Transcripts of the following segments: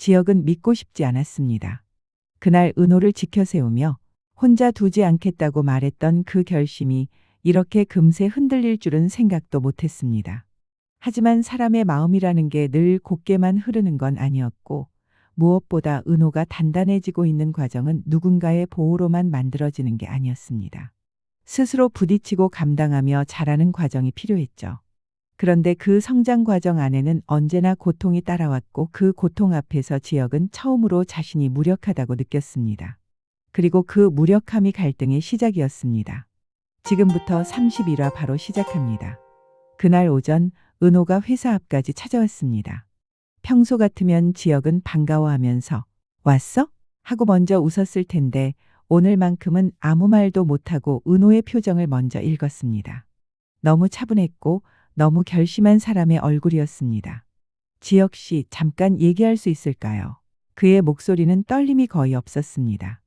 지혁은 믿고 싶지 않았습니다. 그날 은호를 지켜세우며 혼자 두지 않겠다고 말했던 그 결심이 이렇게 금세 흔들릴 줄은 생각도 못했습니다. 하지만 사람의 마음이라는 게 늘 곱게만 흐르는 건 아니었고, 무엇보다 은호가 단단해지고 있는 과정은 누군가의 보호로만 만들어지는 게 아니었습니다. 스스로 부딪히고 감당하며 자라는 과정이 필요했죠. 그런데 그 성장 과정 안에는 언제나 고통이 따라왔고, 그 고통 앞에서 지혁은 처음으로 자신이 무력하다고 느꼈습니다. 그리고 그 무력함이 갈등의 시작이었습니다. 지금부터 31화 바로 시작합니다. 그날 오전 은호가 회사 앞까지 찾아왔습니다. 평소 같으면 지혁은 반가워하면서 왔어? 하고 먼저 웃었을 텐데 오늘만큼은 아무 말도 못하고 은호의 표정을 먼저 읽었습니다. 너무 차분했고 너무 결심한 사람의 얼굴이었습니다. 지혁 씨, 잠깐 얘기할 수 있을까요? 그의 목소리는 떨림이 거의 없었습니다.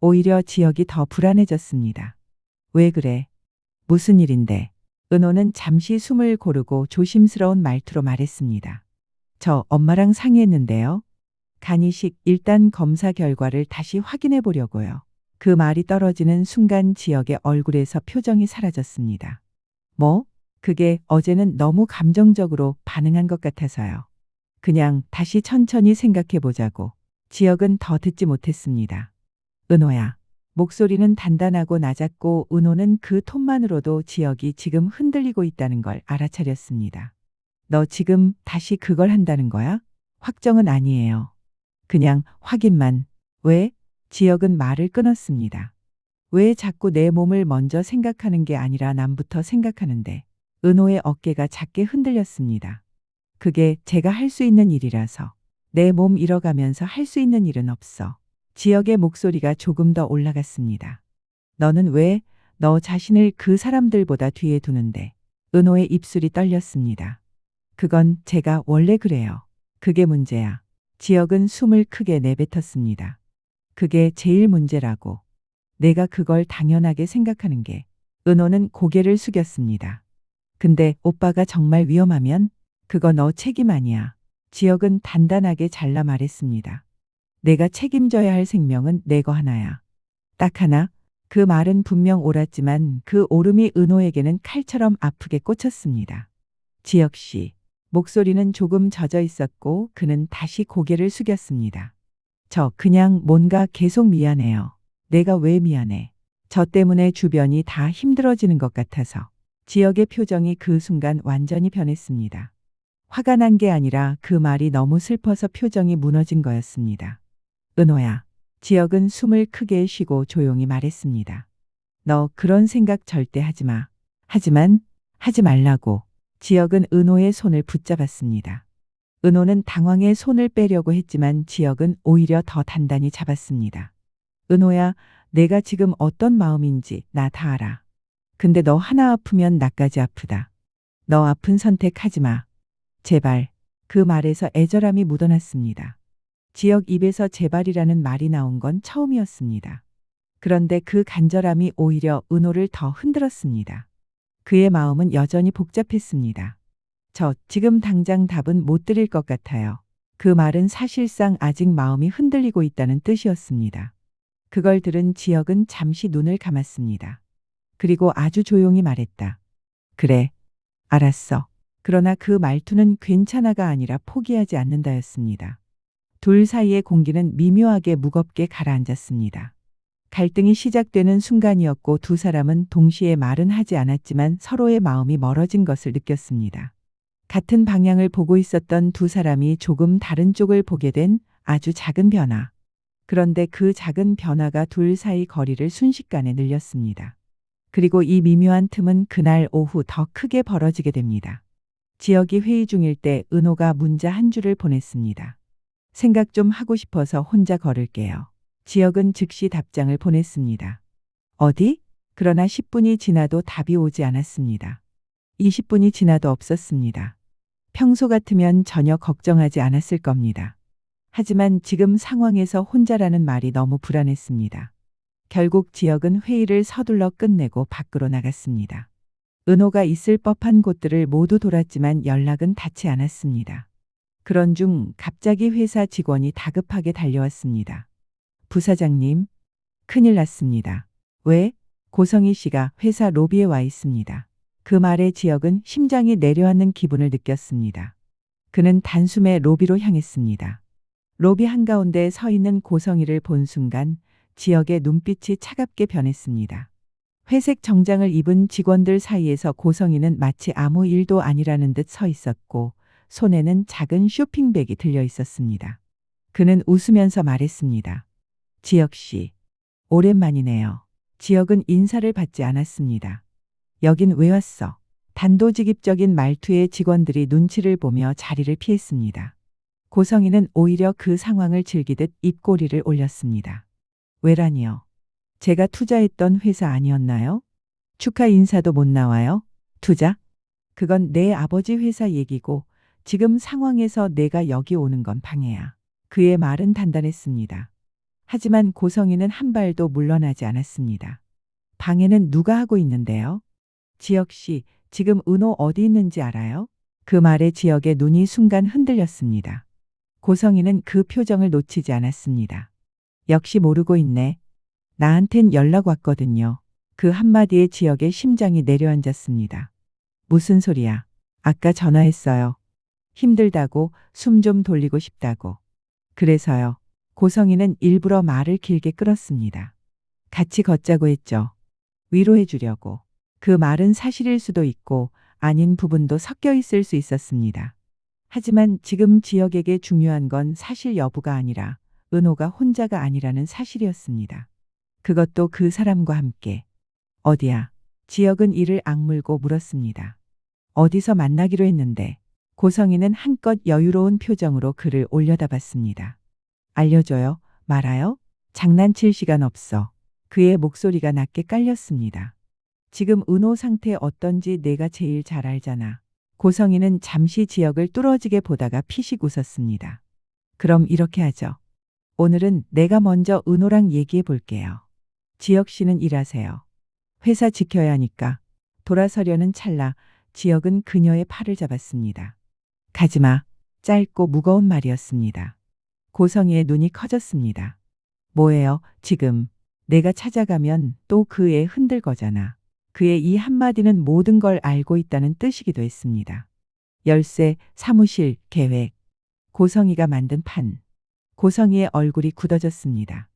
오히려 지혁이 더 불안해졌습니다. 왜 그래? 무슨 일인데? 은호는 잠시 숨을 고르고 조심스러운 말투로 말했습니다. 저 엄마랑 상의했는데요. 간이식 일단 검사 결과를 다시 확인해 보려고요. 그 말이 떨어지는 순간 지혁의 얼굴에서 표정이 사라졌습니다. 뭐? 그게 어제는 너무 감정적으로 반응한 것 같아서요. 그냥 다시 천천히 생각해 보자고. 지혁은 더 듣지 못했습니다. 은호야. 목소리는 단단하고 낮았고 은호는 그 톤만으로도 지혁이 지금 흔들리고 있다는 걸 알아차렸습니다. 너 지금 다시 그걸 한다는 거야? 확정은 아니에요. 그냥 확인만. 왜? 지혁은 말을 끊었습니다. 왜 자꾸 내 몸을 먼저 생각하는 게 아니라 남부터 생각하는데? 은호의 어깨가 작게 흔들렸습니다. 그게 제가 할 수 있는 일이라서. 내 몸 잃어가면서 할 수 있는 일은 없어. 지혁의 목소리가 조금 더 올라갔습니다. 너는 왜 너 자신을 그 사람들보다 뒤에 두는데? 은호의 입술이 떨렸습니다. 그건 제가 원래 그래요. 그게 문제야. 지혁은 숨을 크게 내뱉었습니다. 그게 제일 문제라고. 내가 그걸 당연하게 생각하는 게. 은호는 고개를 숙였습니다. 근데 오빠가 정말 위험하면 그거 너 책임 아니야. 지혁은 단단하게 잘라 말했습니다. 내가 책임져야 할 생명은 내 거 하나야. 딱 하나. 그 말은 분명 옳았지만 그 옳음이 은호에게는 칼처럼 아프게 꽂혔습니다. 지혁 씨. 목소리는 조금 젖어 있었고 그는 다시 고개를 숙였습니다. 저 그냥 뭔가 계속 미안해요. 내가 왜 미안해? 저 때문에 주변이 다 힘들어지는 것 같아서. 지혁의 표정이 그 순간 완전히 변했습니다. 화가 난 게 아니라 그 말이 너무 슬퍼서 표정이 무너진 거였습니다. 은호야. 지혁은 숨을 크게 쉬고 조용히 말했습니다. 너 그런 생각 절대 하지 마. 하지만 하지 말라고. 지혁은 은호의 손을 붙잡았습니다. 은호는 당황해 손을 빼려고 했지만 지혁은 오히려 더 단단히 잡았습니다. 은호야, 내가 지금 어떤 마음인지 나 다 알아. 근데 너 하나 아프면 나까지 아프다. 너 아픈 선택하지 마. 제발. 그 말에서 애절함이 묻어났습니다. 지혁 입에서 제발이라는 말이 나온 건 처음이었습니다. 그런데 그 간절함이 오히려 은호를 더 흔들었습니다. 그의 마음은 여전히 복잡했습니다. 저 지금 당장 답은 못 드릴 것 같아요. 그 말은 사실상 아직 마음이 흔들리고 있다는 뜻이었습니다. 그걸 들은 지혁은 잠시 눈을 감았습니다. 그리고 아주 조용히 말했다. 그래, 알았어. 그러나 그 말투는 괜찮아가 아니라 포기하지 않는다였습니다. 둘 사이의 공기는 미묘하게 무겁게 가라앉았습니다. 갈등이 시작되는 순간이었고 두 사람은 동시에 말은 하지 않았지만 서로의 마음이 멀어진 것을 느꼈습니다. 같은 방향을 보고 있었던 두 사람이 조금 다른 쪽을 보게 된 아주 작은 변화. 그런데 그 작은 변화가 둘 사이 거리를 순식간에 늘렸습니다. 그리고 이 미묘한 틈은 그날 오후 더 크게 벌어지게 됩니다. 지혁이 회의 중일 때 은호가 문자 한 줄을 보냈습니다. 생각 좀 하고 싶어서 혼자 걸을게요. 지혁은 즉시 답장을 보냈습니다. 어디? 그러나 10분이 지나도 답이 오지 않았습니다. 20분이 지나도 없었습니다. 평소 같으면 전혀 걱정하지 않았을 겁니다. 하지만 지금 상황에서 혼자라는 말이 너무 불안했습니다. 결국 지혁은 회의를 서둘러 끝내고 밖으로 나갔습니다. 은호가 있을 법한 곳들을 모두 돌았지만 연락은 닿지 않았습니다. 그런 중 갑자기 회사 직원이 다급하게 달려왔습니다. 부사장님, 큰일 났습니다. 왜? 고성희 씨가 회사 로비에 와 있습니다. 그 말에 지혁은 심장이 내려앉는 기분을 느꼈습니다. 그는 단숨에 로비로 향했습니다. 로비 한가운데 서 있는 고성희를 본 순간 지혁의 눈빛이 차갑게 변했습니다. 회색 정장을 입은 직원들 사이에서 고성희는 마치 아무 일도 아니라는 듯 서 있었고 손에는 작은 쇼핑백이 들려 있었습니다. 그는 웃으면서 말했습니다. 지혁 씨, 오랜만이네요. 지혁은 인사를 받지 않았습니다. 여긴 왜 왔어? 단도직입적인 말투에 직원들이 눈치를 보며 자리를 피했습니다. 고성희는 오히려 그 상황을 즐기듯 입꼬리를 올렸습니다. 왜라니요? 제가 투자했던 회사 아니었나요? 축하 인사도 못 나와요? 투자? 그건 내 아버지 회사 얘기고 지금 상황에서 내가 여기 오는 건 방해야. 그의 말은 단단했습니다. 하지만 고성희는 한 발도 물러나지 않았습니다. 방해는 누가 하고 있는데요? 지혁 씨, 지금 은호 어디 있는지 알아요? 그 말에 지혁의 눈이 순간 흔들렸습니다. 고성희는 그 표정을 놓치지 않았습니다. 역시 모르고 있네. 나한텐 연락 왔거든요. 그 한마디에 지혁의 심장이 내려앉았습니다. 무슨 소리야? 아까 전화했어요. 힘들다고, 숨 좀 돌리고 싶다고. 그래서요. 고성희는 일부러 말을 길게 끌었습니다. 같이 걷자고 했죠. 위로해 주려고. 그 말은 사실일 수도 있고 아닌 부분도 섞여 있을 수 있었습니다. 하지만 지금 지혁에게 중요한 건 사실 여부가 아니라 은호가 혼자가 아니라는 사실이었습니다. 그것도 그 사람과 함께. 어디야? 지혁은 이를 악물고 물었습니다. 어디서 만나기로 했는데. 고성희는 한껏 여유로운 표정으로 그를 올려다봤습니다. 알려줘요? 말아요? 장난칠 시간 없어. 그의 목소리가 낮게 깔렸습니다. 지금 은호 상태 어떤지 내가 제일 잘 알잖아. 고성희는 잠시 지혁을 뚫어지게 보다가 피식 웃었습니다. 그럼 이렇게 하죠. 오늘은 내가 먼저 은호랑 얘기해 볼게요. 지혁 씨는 일하세요. 회사 지켜야 하니까. 돌아서려는 찰나 지혁은 그녀의 팔을 잡았습니다. 가지마. 짧고 무거운 말이었습니다. 고성희의 눈이 커졌습니다. 뭐예요, 지금. 내가 찾아가면 또 그 애 흔들 거잖아. 그의 이 한마디는 모든 걸 알고 있다는 뜻이기도 했습니다. 열쇠, 사무실, 계획. 고성희가 만든 판. 고성희의 얼굴이 굳어졌습니다.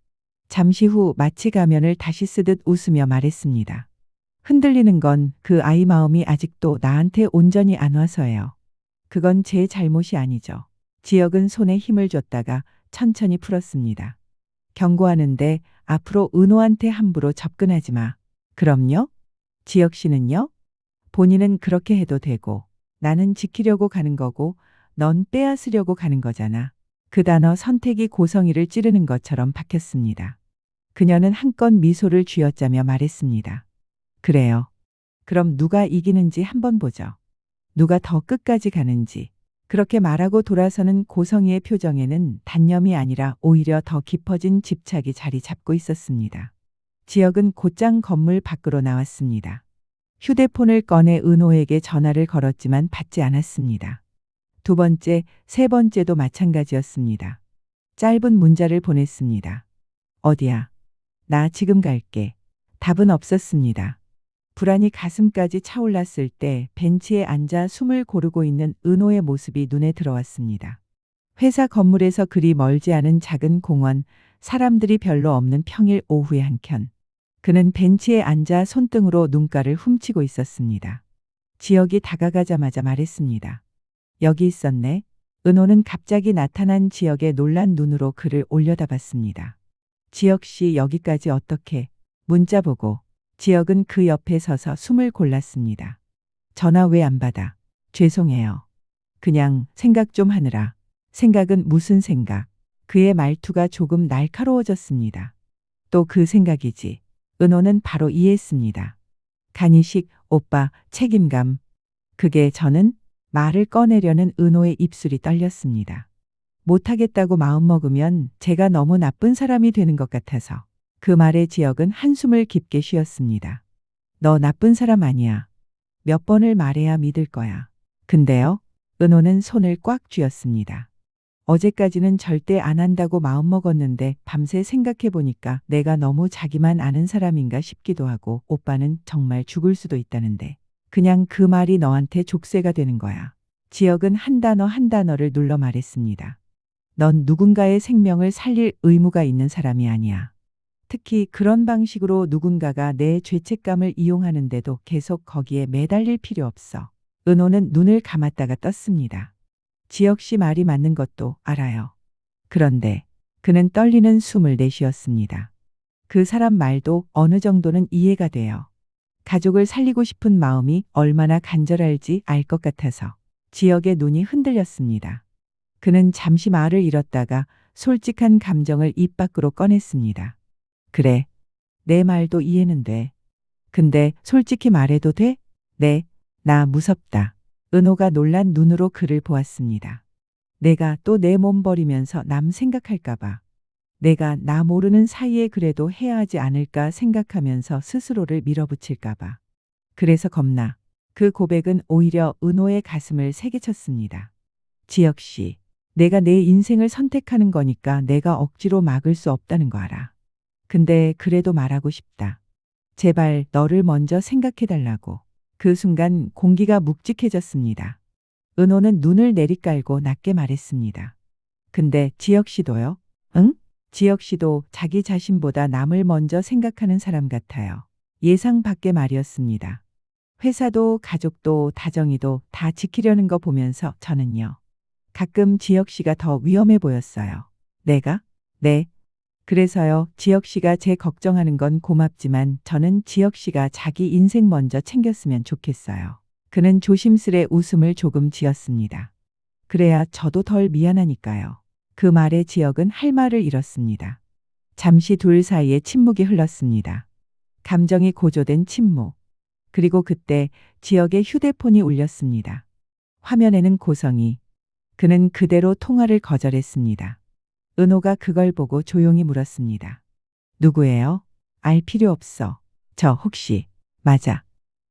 잠시 후 마치 가면을 다시 쓰듯 웃으며 말했습니다. 흔들리는 건 그 아이 마음이 아직도 나한테 온전히 안 와서예요. 그건 제 잘못이 아니죠. 지혁은 손에 힘을 줬다가 천천히 풀었습니다. 경고하는데 앞으로 은호한테 함부로 접근하지 마. 그럼요? 지혁 씨는요? 본인은 그렇게 해도 되고 나는 지키려고 가는 거고 넌 빼앗으려고 가는 거잖아. 그 단어 선택이 고성희를 찌르는 것처럼 박혔습니다. 그녀는 한껏 미소를 쥐어짜며 말했습니다. 그래요. 그럼 누가 이기는지 한번 보죠. 누가 더 끝까지 가는지. 그렇게 말하고 돌아서는 고성희의 표정에는 단념이 아니라 오히려 더 깊어진 집착이 자리 잡고 있었습니다. 지혁은 곧장 건물 밖으로 나왔습니다. 휴대폰을 꺼내 은호에게 전화를 걸었지만 받지 않았습니다. 두 번째, 세 번째도 마찬가지였습니다. 짧은 문자를 보냈습니다. 어디야? 나 지금 갈게. 답은 없었습니다. 불안이 가슴까지 차올랐을 때 벤치에 앉아 숨을 고르고 있는 은호의 모습이 눈에 들어왔습니다. 회사 건물에서 그리 멀지 않은 작은 공원, 사람들이 별로 없는 평일 오후의 한켠. 그는 벤치에 앉아 손등으로 눈가를 훔치고 있었습니다. 지혁이 다가가자마자 말했습니다. 여기 있었네. 은호는 갑자기 나타난 지혁의 놀란 눈으로 그를 올려다봤습니다. 지혁 씨 여기까지 어떻게? 문자 보고. 지혁은 그 옆에 서서 숨을 골랐습니다. 전화 왜 안 받아? 죄송해요. 그냥 생각 좀 하느라. 생각은 무슨 생각? 그의 말투가 조금 날카로워졌습니다. 또 그 생각이지. 은호는 바로 이해했습니다. 간이식, 오빠, 책임감. 그게 저는 말을 꺼내려는 은호의 입술이 떨렸습니다. 못하겠다고 마음먹으면 제가 너무 나쁜 사람이 되는 것 같아서. 그 말에 지혁은 한숨을 깊게 쉬었습니다. 너 나쁜 사람 아니야. 몇 번을 말해야 믿을 거야. 근데요? 은호는 손을 꽉 쥐었습니다. 어제까지는 절대 안 한다고 마음먹었는데 밤새 생각해 보니까 내가 너무 자기만 아는 사람인가 싶기도 하고 오빠는 정말 죽을 수도 있다는데 그냥 그 말이 너한테 족쇄가 되는 거야. 지혁은 한 단어 한 단어를 눌러 말했습니다. 넌 누군가의 생명을 살릴 의무가 있는 사람이 아니야. 특히 그런 방식으로 누군가가 내 죄책감을 이용하는데도 계속 거기에 매달릴 필요 없어. 은호는 눈을 감았다가 떴습니다. 지혁 씨 말이 맞는 것도 알아요. 그런데 그는 떨리는 숨을 내쉬었습니다. 그 사람 말도 어느 정도는 이해가 돼요. 가족을 살리고 싶은 마음이 얼마나 간절할지 알 것 같아서. 지혁의 눈이 흔들렸습니다. 그는 잠시 말을 잃었다가 솔직한 감정을 입 밖으로 꺼냈습니다. 그래, 내 말도 이해는 돼. 근데 솔직히 말해도 돼? 네, 나 무섭다. 은호가 놀란 눈으로 그를 보았습니다. 내가 또 내 몸 버리면서 남 생각할까봐. 내가 나 모르는 사이에 그래도 해야 하지 않을까 생각하면서 스스로를 밀어붙일까봐. 그래서 겁나. 그 고백은 오히려 은호의 가슴을 세게 쳤습니다. 지혁 씨, 내가 내 인생을 선택하는 거니까 내가 억지로 막을 수 없다는 거 알아. 근데 그래도 말하고 싶다. 제발 너를 먼저 생각해달라고. 그 순간 공기가 묵직해졌습니다. 은호는 눈을 내리깔고 낮게 말했습니다. 근데 지혁 씨도요? 응? 지혁 씨도 자기 자신보다 남을 먼저 생각하는 사람 같아요. 예상 밖의 말이었습니다. 회사도 가족도 다정이도 다 지키려는 거 보면서 저는요. 가끔 지혁 씨가 더 위험해 보였어요. 내가? 네. 그래서요, 지혁 씨가 제 걱정하는 건 고맙지만 저는 지혁 씨가 자기 인생 먼저 챙겼으면 좋겠어요. 그는 조심스레 웃음을 조금 지었습니다. 그래야 저도 덜 미안하니까요. 그 말에 지혁은 할 말을 잃었습니다. 잠시 둘 사이에 침묵이 흘렀습니다. 감정이 고조된 침묵. 그리고 그때 지혁의 휴대폰이 울렸습니다. 화면에는 고성이. 그는 그대로 통화를 거절했습니다. 은호가 그걸 보고 조용히 물었습니다. 누구예요? 알 필요 없어. 저 혹시. 맞아.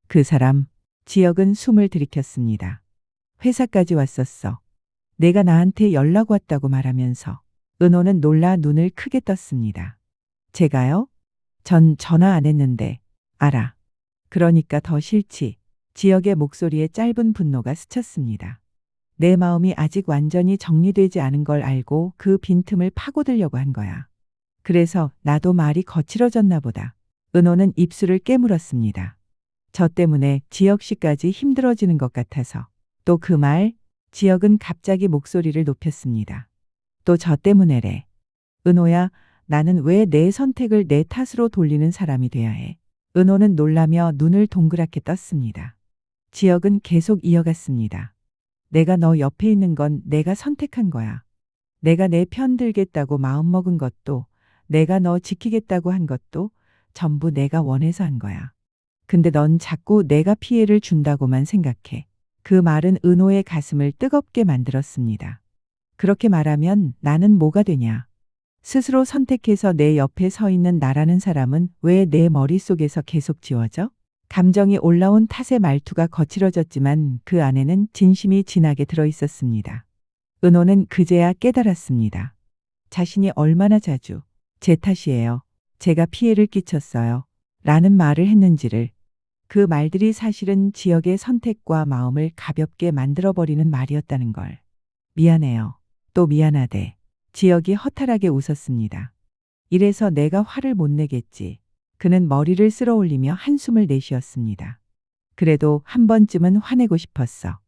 그 사람. 지혁은 숨을 들이켰습니다. 회사까지 왔었어. 내가 나한테 연락 왔다고 말하면서. 은호는 놀라 눈을 크게 떴습니다. 제가요? 전 전화 안 했는데. 알아. 그러니까 더 싫지. 지혁의 목소리에 짧은 분노가 스쳤습니다. 내 마음이 아직 완전히 정리되지 않은 걸 알고 그 빈틈을 파고들려고 한 거야. 그래서 나도 말이 거칠어졌나 보다. 은호는 입술을 깨물었습니다. 저 때문에 지혁 씨까지 힘들어지는 것 같아서. 또 그 말, 지혁은 갑자기 목소리를 높였습니다. 또 저 때문에래. 은호야, 나는 왜 내 선택을 내 탓으로 돌리는 사람이 돼야 해? 은호는 놀라며 눈을 동그랗게 떴습니다. 지혁은 계속 이어갔습니다. 내가 너 옆에 있는 건 내가 선택한 거야. 내가 내 편 들겠다고 마음먹은 것도, 내가 너 지키겠다고 한 것도 전부 내가 원해서 한 거야. 근데 넌 자꾸 내가 피해를 준다고만 생각해. 그 말은 은호의 가슴을 뜨겁게 만들었습니다. 그렇게 말하면 나는 뭐가 되냐? 스스로 선택해서 내 옆에 서 있는 나라는 사람은 왜 내 머릿속에서 계속 지워져? 감정이 올라온 탓에 말투가 거칠어졌지만 그 안에는 진심이 진하게 들어 있었습니다. 은호는 그제야 깨달았습니다. 자신이 얼마나 자주 제 탓이에요. 제가 피해를 끼쳤어요. 라는 말을 했는지를. 그 말들이 사실은 지혁의 선택과 마음을 가볍게 만들어버리는 말이었다는 걸. 미안해요. 또 미안하대. 지혁이 허탈하게 웃었습니다. 이래서 내가 화를 못 내겠지. 그는 머리를 쓸어 올리며 한숨을 내쉬었습니다. 그래도 한 번쯤은 화내고 싶었어.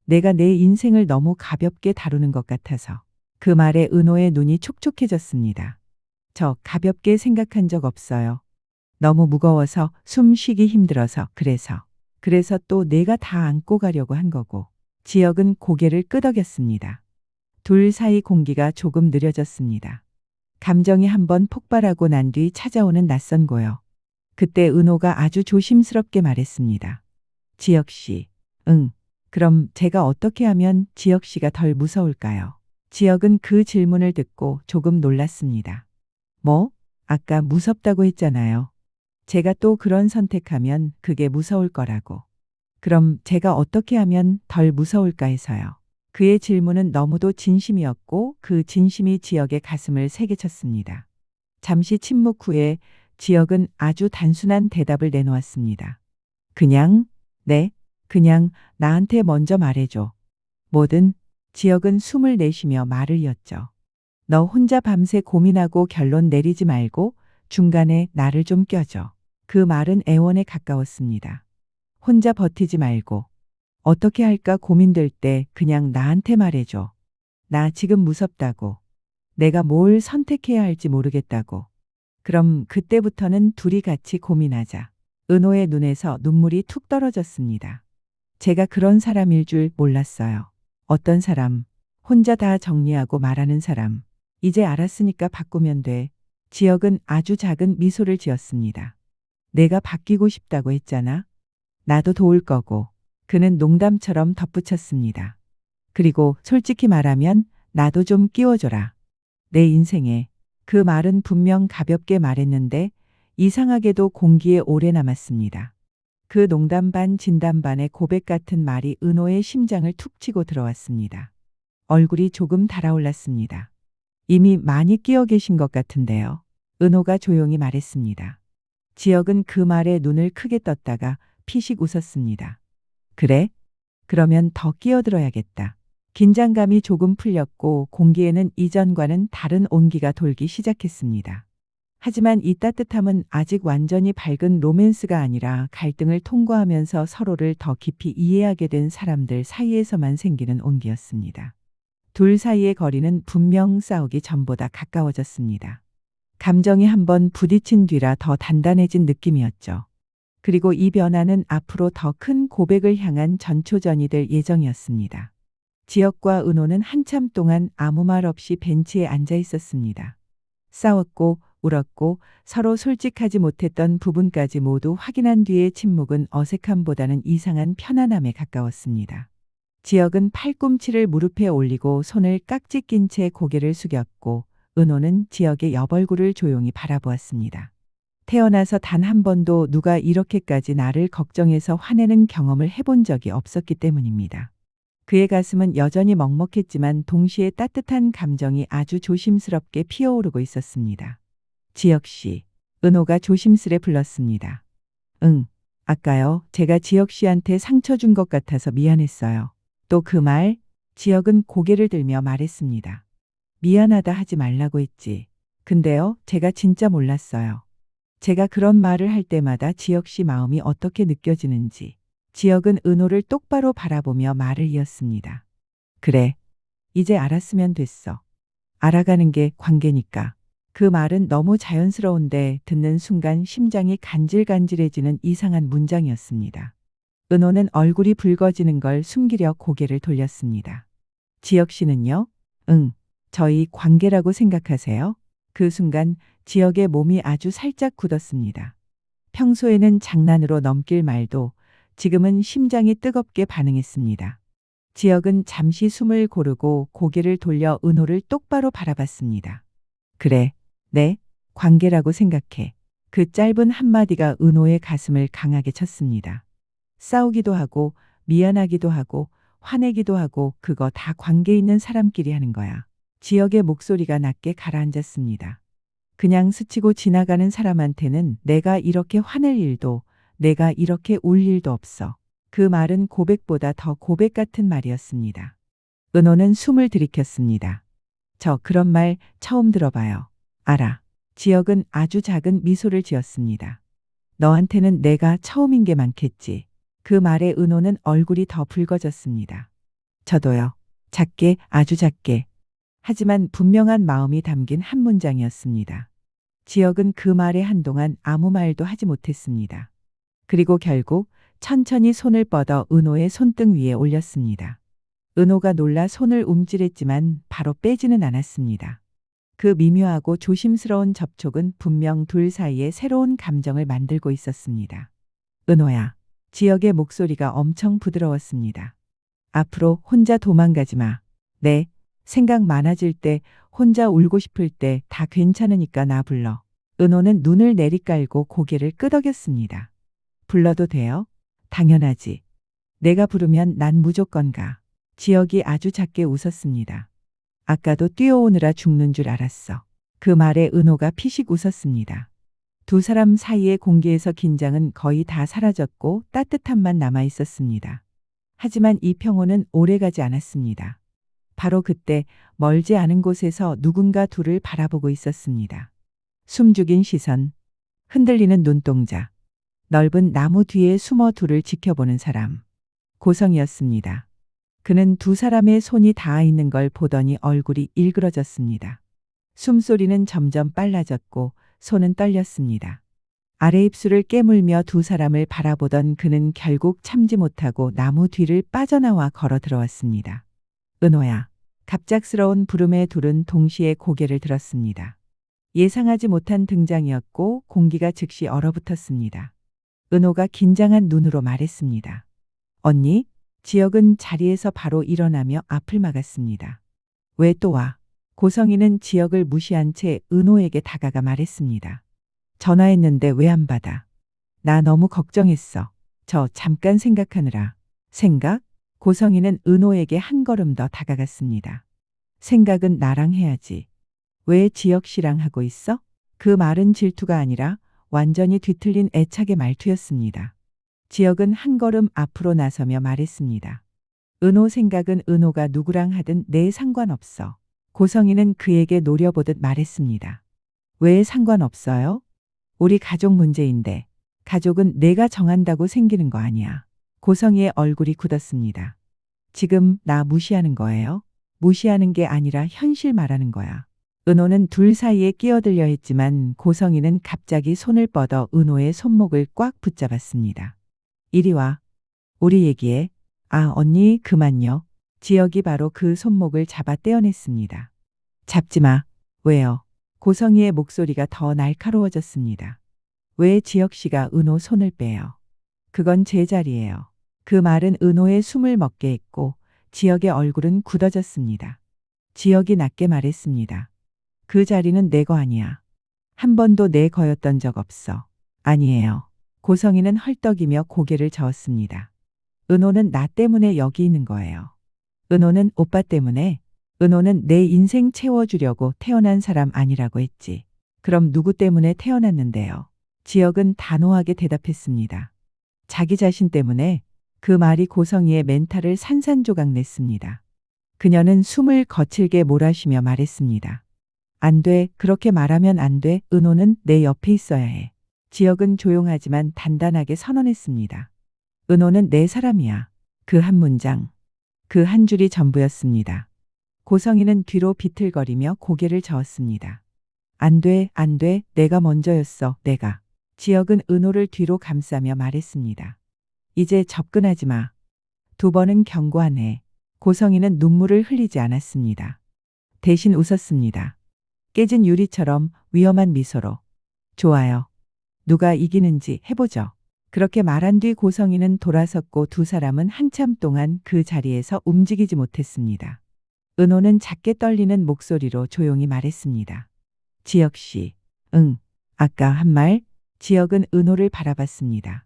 내가 내 인생을 너무 가볍게 다루는 것 같아서. 그 말에 은호의 눈이 촉촉해졌습니다. 저 가볍게 생각한 적 없어요. 너무 무거워서 숨 쉬기 힘들어서 그래서 또 내가 다 안고 가려고 한 거고. 지혁은 고개를 끄덕였습니다. 둘 사이 공기가 조금 느려졌습니다. 감정이 한번 폭발하고 난 뒤 찾아오는 낯선 고요. 그때 은호가 아주 조심스럽게 말했습니다. 지혁 씨. 응. 그럼 제가 어떻게 하면 지혁 씨가 덜 무서울까요? 지혁은 그 질문을 듣고 조금 놀랐습니다. 뭐? 아까 무섭다고 했잖아요. 제가 또 그런 선택하면 그게 무서울 거라고. 그럼 제가 어떻게 하면 덜 무서울까 해서요. 그의 질문은 너무도 진심이었고 그 진심이 지역의 가슴을 세게 쳤습니다. 잠시 침묵 후에 지역은 아주 단순한 대답을 내놓았습니다. 그냥, 네, 그냥 나한테 먼저 말해줘. 뭐든. 지역은 숨을 내쉬며 말을 이었죠. 너 혼자 밤새 고민하고 결론 내리지 말고 중간에 나를 좀 껴줘. 그 말은 애원에 가까웠습니다. 혼자 버티지 말고 어떻게 할까 고민될 때 그냥 나한테 말해줘. 나 지금 무섭다고. 내가 뭘 선택해야 할지 모르겠다고. 그럼 그때부터는 둘이 같이 고민하자. 은호의 눈에서 눈물이 툭 떨어졌습니다. 제가 그런 사람일 줄 몰랐어요. 어떤 사람, 혼자 다 정리하고 말하는 사람. 이제 알았으니까 바꾸면 돼. 지역은 아주 작은 미소를 지었습니다. 내가 바뀌고 싶다고 했잖아. 나도 도울 거고. 그는 농담처럼 덧붙였습니다. 그리고 솔직히 말하면 나도 좀 끼워줘라. 내 인생에. 그 말은 분명 가볍게 말했는데 이상하게도 공기에 오래 남았습니다. 그 농담 반 진담 반의 고백 같은 말이 은호의 심장을 툭 치고 들어왔습니다. 얼굴이 조금 달아올랐습니다. 이미 많이 끼어 계신 것 같은데요. 은호가 조용히 말했습니다. 지역은 그 말에 눈을 크게 떴다가 피식 웃었습니다. 그래? 그러면 더 끼어들어야겠다. 긴장감이 조금 풀렸고 공기에는 이전과는 다른 온기가 돌기 시작했습니다. 하지만 이 따뜻함은 아직 완전히 밝은 로맨스가 아니라 갈등을 통과하면서 서로를 더 깊이 이해하게 된 사람들 사이에서만 생기는 온기였습니다. 둘 사이의 거리는 분명 싸우기 전보다 가까워졌습니다. 감정이 한번 부딪힌 뒤라 더 단단해진 느낌이었죠. 그리고 이 변화는 앞으로 더 큰 고백을 향한 전초전이 될 예정이었습니다. 지역과 은호는 한참 동안 아무 말 없이 벤치에 앉아 있었습니다. 싸웠고 울었고 서로 솔직하지 못했던 부분까지 모두 확인한 뒤의 침묵은 어색함보다는 이상한 편안함에 가까웠습니다. 지역은 팔꿈치를 무릎에 올리고 손을 깍지 낀 채 고개를 숙였고 은호는 지역의 옆얼굴을 조용히 바라보았습니다. 태어나서 단 한 번도 누가 이렇게까지 나를 걱정해서 화내는 경험을 해본 적이 없었기 때문입니다. 그의 가슴은 여전히 먹먹했지만 동시에 따뜻한 감정이 아주 조심스럽게 피어오르고 있었습니다. 지역 씨, 은호가 조심스레 불렀습니다. 응, 아까요. 제가 지역 씨한테 상처 준 것 같아서 미안했어요. 또 그 말, 지역은 고개를 들며 말했습니다. 미안하다 하지 말라고 했지. 근데요, 제가 진짜 몰랐어요. 제가 그런 말을 할 때마다 지역 씨 마음이 어떻게 느껴지는지. 지역은 은호를 똑바로 바라보며 말을 이었습니다. 그래, 이제 알았으면 됐어. 알아가는 게 관계니까. 그 말은 너무 자연스러운데 듣는 순간 심장이 간질간질해지는 이상한 문장이었습니다. 은호는 얼굴이 붉어지는 걸 숨기려 고개를 돌렸습니다. 지역 씨는요? 응, 저희 관계라고 생각하세요? 그 순간 지역의 몸이 아주 살짝 굳었습니다. 평소에는 장난으로 넘길 말도 지금은 심장이 뜨겁게 반응했습니다. 지역은 잠시 숨을 고르고 고개를 돌려 은호를 똑바로 바라봤습니다. 그래, 네, 관계라고 생각해. 그 짧은 한마디가 은호의 가슴을 강하게 쳤습니다. 싸우기도 하고 미안하기도 하고 화내기도 하고 그거 다 관계 있는 사람끼리 하는 거야. 지역의 목소리가 낮게 가라앉았습니다. 그냥 스치고 지나가는 사람한테는 내가 이렇게 화낼 일도 내가 이렇게 울 일도 없어. 그 말은 고백보다 더 고백 같은 말이었습니다. 은호는 숨을 들이켰습니다. 저 그런 말 처음 들어봐요. 알아. 지역은 아주 작은 미소를 지었습니다. 너한테는 내가 처음인 게 많겠지. 그 말에 은호는 얼굴이 더 붉어졌습니다. 저도요. 작게, 아주 작게. 하지만 분명한 마음이 담긴 한 문장이었습니다. 지역은 그 말에 한동안 아무 말도 하지 못했습니다. 그리고 결국 천천히 손을 뻗어 은호의 손등 위에 올렸습니다. 은호가 놀라 손을 움찔했지만 바로 빼지는 않았습니다. 그 미묘하고 조심스러운 접촉은 분명 둘 사이에 새로운 감정을 만들고 있었습니다. 은호야. 지역의 목소리가 엄청 부드러웠습니다. 앞으로 혼자 도망가지 마. 네. 생각 많아질 때, 혼자 울고 싶을 때 다 괜찮으니까 나 불러. 은호는 눈을 내리깔고 고개를 끄덕였습니다. 불러도 돼요? 당연하지. 내가 부르면 난 무조건 가. 지혁이 아주 작게 웃었습니다. 아까도 뛰어오느라 죽는 줄 알았어. 그 말에 은호가 피식 웃었습니다. 두 사람 사이의 공기에서 긴장은 거의 다 사라졌고 따뜻함만 남아 있었습니다. 하지만 이 평온은 오래가지 않았습니다. 바로 그때 멀지 않은 곳에서 누군가 둘을 바라보고 있었습니다. 숨죽인 시선, 흔들리는 눈동자, 넓은 나무 뒤에 숨어 둘을 지켜보는 사람. 고성이었습니다. 그는 두 사람의 손이 닿아 있는 걸 보더니 얼굴이 일그러졌습니다. 숨소리는 점점 빨라졌고 손은 떨렸습니다. 아래 입술을 깨물며 두 사람을 바라보던 그는 결국 참지 못하고 나무 뒤를 빠져나와 걸어 들어왔습니다. 은호야. 갑작스러운 부름에 둘은 동시에 고개를 들었습니다. 예상하지 못한 등장이었고 공기가 즉시 얼어붙었습니다. 은호가 긴장한 눈으로 말했습니다. 언니? 지혁은 자리에서 바로 일어나며 앞을 막았습니다. 왜 또 와? 고성이는 지혁을 무시한 채 은호에게 다가가 말했습니다. 전화했는데 왜 안 받아? 나 너무 걱정했어. 저 잠깐 생각하느라. 생각? 고성이는 은호에게 한 걸음 더 다가갔습니다. 생각은 나랑 해야지. 왜 지혁 씨랑 하고 있어? 그 말은 질투가 아니라 완전히 뒤틀린 애착의 말투였습니다. 지혁은 한 걸음 앞으로 나서며 말했습니다. 은호 생각은 은호가 누구랑 하든 내 상관없어. 고성이는 그에게 노려보듯 말했습니다. 왜 상관없어요? 우리 가족 문제인데 가족은 내가 정한다고 생기는 거 아니야. 고성이의 얼굴이 굳었습니다. 지금 나 무시하는 거예요? 무시하는 게 아니라 현실 말하는 거야. 은호는 둘 사이에 끼어들려 했지만 고성이는 갑자기 손을 뻗어 은호의 손목을 꽉 붙잡았습니다. 이리 와. 우리 얘기해. 아, 언니 그만요. 지혁이 바로 그 손목을 잡아 떼어냈습니다. 잡지 마. 왜요? 고성이의 목소리가 더 날카로워졌습니다. 왜 지혁 씨가 은호 손을 빼요? 그건 제 자리예요. 그 말은 은호의 숨을 먹게 했고 지혁의 얼굴은 굳어졌습니다. 지혁이 낮게 말했습니다. 그 자리는 내 거 아니야. 한 번도 내 거였던 적 없어. 아니에요. 고성이는 헐떡이며 고개를 저었습니다. 은호는 나 때문에 여기 있는 거예요. 은호는 오빠 때문에. 은호는 내 인생 채워주려고 태어난 사람 아니라고 했지. 그럼 누구 때문에 태어났는데요? 지혁은 단호하게 대답했습니다. 자기 자신 때문에. 그 말이 고성이의 멘탈을 산산조각 냈습니다. 그녀는 숨을 거칠게 몰아쉬며 말했습니다. 안 돼. 그렇게 말하면 안 돼. 은호는 내 옆에 있어야 해. 지혁은 조용하지만 단단하게 선언했습니다. 은호는 내 사람이야. 그 한 문장, 그 한 줄이 전부였습니다. 고성이는 뒤로 비틀거리며 고개를 저었습니다. 안 돼, 안 돼. 내가 먼저였어. 내가. 지혁은 은호를 뒤로 감싸며 말했습니다. 이제 접근하지 마. 두 번은 경고하네. 고성이는 눈물을 흘리지 않았습니다. 대신 웃었습니다. 깨진 유리처럼 위험한 미소로. 좋아요. 누가 이기는지 해보죠. 그렇게 말한 뒤 고성이는 돌아섰고 두 사람은 한참 동안 그 자리에서 움직이지 못했습니다. 은호는 작게 떨리는 목소리로 조용히 말했습니다. 지혁 씨. 응. 아까 한 말? 지혁은 은호를 바라봤습니다.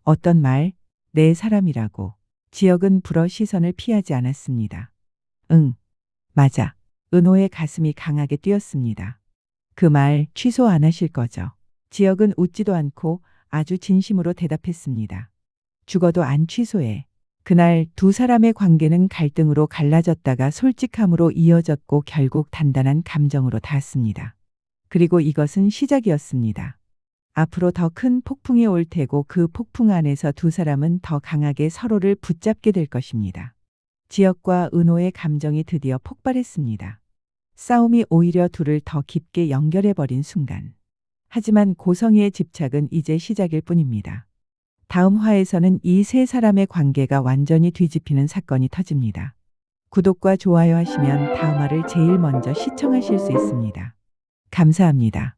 어떤 말? 내 사람이라고. 지혁은 불어 시선을 피하지 않았습니다. 응. 맞아. 은호의 가슴이 강하게 뛰었습니다. 그 말 취소 안 하실 거죠? 지혁은 웃지도 않고 아주 진심으로 대답했습니다. 죽어도 안 취소해. 그날 두 사람의 관계는 갈등으로 갈라졌다가 솔직함으로 이어졌고 결국 단단한 감정으로 닿았습니다. 그리고 이것은 시작이었습니다. 앞으로 더 큰 폭풍이 올 테고 그 폭풍 안에서 두 사람은 더 강하게 서로를 붙잡게 될 것입니다. 지혁과 은호의 감정이 드디어 폭발했습니다. 싸움이 오히려 둘을 더 깊게 연결해버린 순간. 하지만 고성이의 집착은 이제 시작일 뿐입니다. 다음 화에서는 이 세 사람의 관계가 완전히 뒤집히는 사건이 터집니다. 구독과 좋아요 하시면 다음 화를 제일 먼저 시청하실 수 있습니다. 감사합니다.